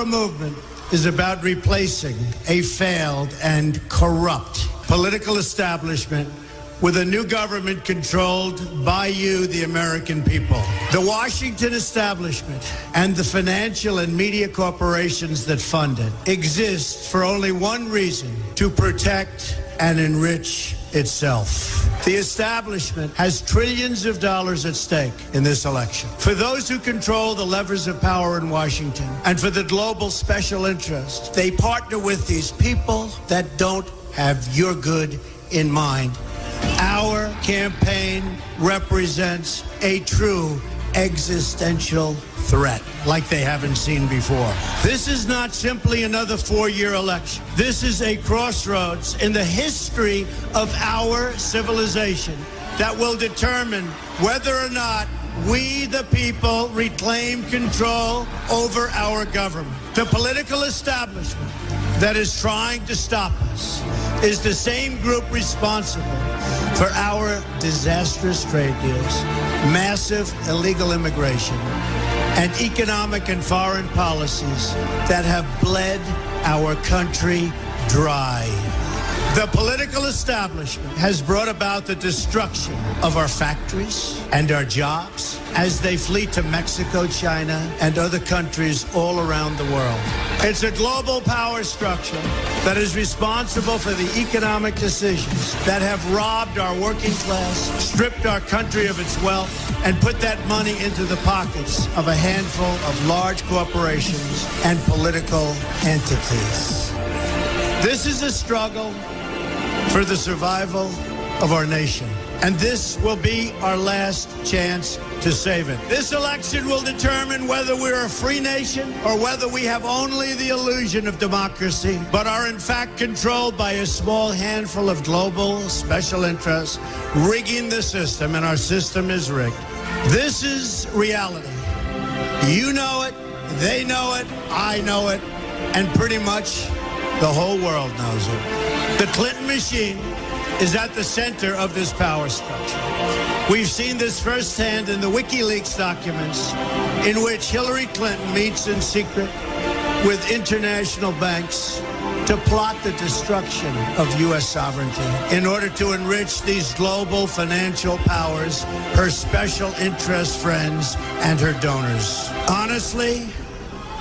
Our movement is about replacing a failed and corrupt political establishment with a new government controlled by you, the American people. The Washington establishment and the financial and media corporations that fund it exist for only one reason: to protect and enrich itself. The establishment has trillions of dollars at stake in this election. For those who control the levers of power in Washington and for the global special interests, they partner with these people that don't have your good in mind. Our campaign represents a true existential threat like they haven't seen before. This is not simply another four-year election. This is a crossroads in the history of our civilization that will determine whether or not we, the people, reclaim control over our government. The political establishment that is trying to stop us is the same group responsible for our disastrous trade deals, massive illegal immigration, and economic and foreign policies that have bled our country dry. The political establishment has brought about the destruction of our factories and our jobs as they flee to Mexico, China, and other countries all around the world. It's a global power structure that is responsible for the economic decisions that have robbed our working class, stripped our country of its wealth, and put that money into the pockets of a handful of large corporations and political entities. This is a struggle for the survival of our nation. And this will be our last chance to save it. This election will determine whether we're a free nation or whether we have only the illusion of democracy, but are in fact controlled by a small handful of global special interests rigging the system, and our system is rigged. This is reality. You know it, they know it, I know it, and pretty much the whole world knows it. The Clinton machine is at the center of this power structure. We've seen this firsthand in the WikiLeaks documents, in which Hillary Clinton meets in secret with international banks to plot the destruction of U.S. sovereignty in order to enrich these global financial powers, her special interest friends, and her donors. Honestly,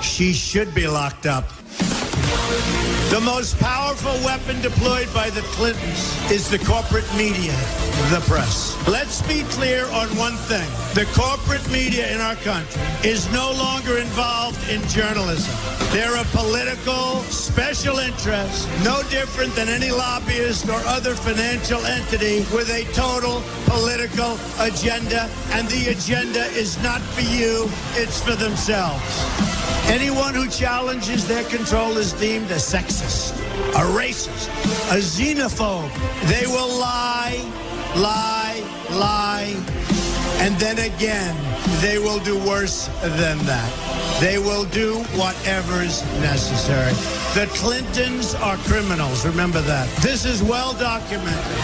she should be locked up. The most powerful weapon deployed by the Clintons is the corporate media, the press. Let's be clear on one thing. The corporate media in our country is no longer involved in journalism. They're a political special interest, no different than any lobbyist or other financial entity with a total political agenda, and the agenda is not for you, it's for themselves. Anyone who challenges their control is deemed a sexist, a racist, a xenophobe. They will lie, and then again, they will do worse than that. They will do whatever's necessary. The Clintons are criminals, remember that. This is well documented.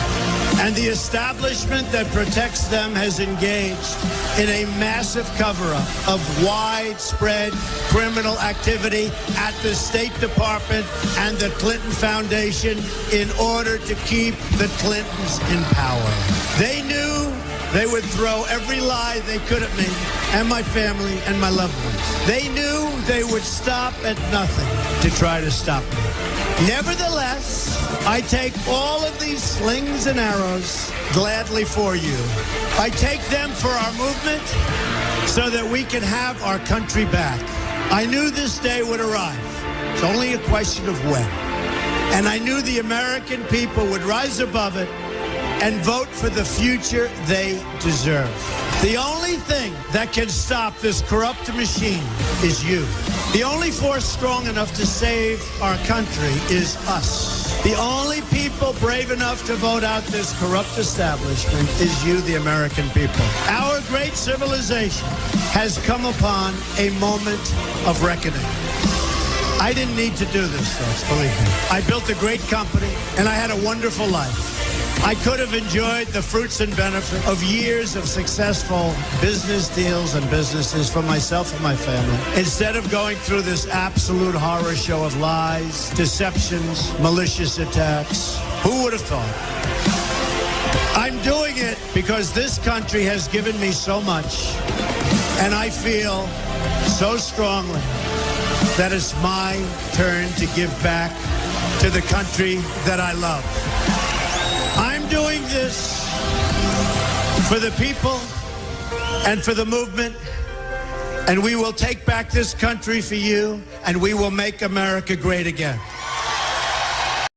And the establishment that protects them has engaged in a massive cover-up of widespread criminal activity at the State Department and the Clinton Foundation in order to keep the Clintons in power. They knew they would throw every lie they could at me and my family and my loved ones. They knew they would stop at nothing to try to stop me. Nevertheless, I take all of these slings and arrows gladly for you. I take them for our movement so that we can have our country back. I knew this day would arrive. It's only a question of when. And I knew the American people would rise above it and vote for the future they deserve. The only thing that can stop this corrupt machine is you. The only force strong enough to save our country is us. The only people brave enough to vote out this corrupt establishment is you, the American people. Our great civilization has come upon a moment of reckoning. I didn't need to do this, folks, believe me. I built a great company, and I had a wonderful life. I could have enjoyed the fruits and benefits of years of successful business deals and businesses for myself and my family, instead of going through this absolute horror show of lies, deceptions, malicious attacks. Who would have thought? I'm doing it because this country has given me so much, and I feel so strongly that it's my turn to give back to the country that I love. I'm doing this for the people and for the movement, and we will take back this country for you, and we will make America great again.